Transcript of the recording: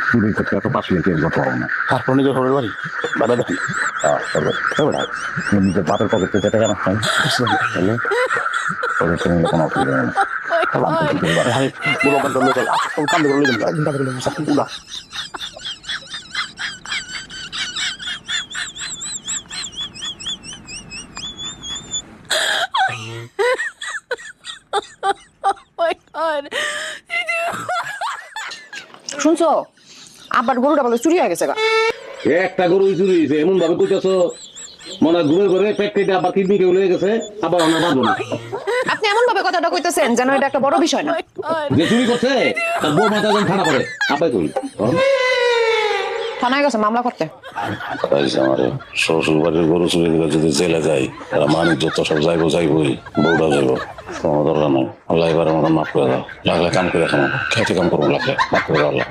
চুরির ক্ষেত্রে এত 5 মিনিটের গল্প হবে না। তারপর নিজের খবরের বাড়ি বাবা দেখি নিজের বাপের পকেট থেকে টাকা রাখতাম তাহলে ওদের সঙ্গে কোনো অসুবিধা নেই। আমি পুরো কন্ট্রোল করে কাম করে নিলাম শুনছো আবার গরুটা বলে চুরি হয়ে গেছে গা। একটা গরু চুরি হয়েছে এমন ভাবে কইতেছ মনে হয় ঘুরে ঘুরে পেট কেটে আবার কিডনি কেউ লেগে গেছে আবার আমরা পারবো না। আপনি এমন ভাবে কথাটা কইতেছেন যেন এটা একটা বড় বিষয় না। যে চুরি করছে তার বউ মাথা যখন ঠান্ডা পড়ে আপাই কই থানায় গেছে মামলা করতে। আমারে শ্বশুর বাড়ির গরু চুরি করে যদি জেলে যাই তারা মানুষ যত সব যাইবই বউটা যাইব কোনো দরকার নাই। আল্লাহ এবার আমার মাফ করে দাও লাগলে কাম করে এখন খেতে কাম করবো লাগলে মাফ করে দাও আল্লাহ।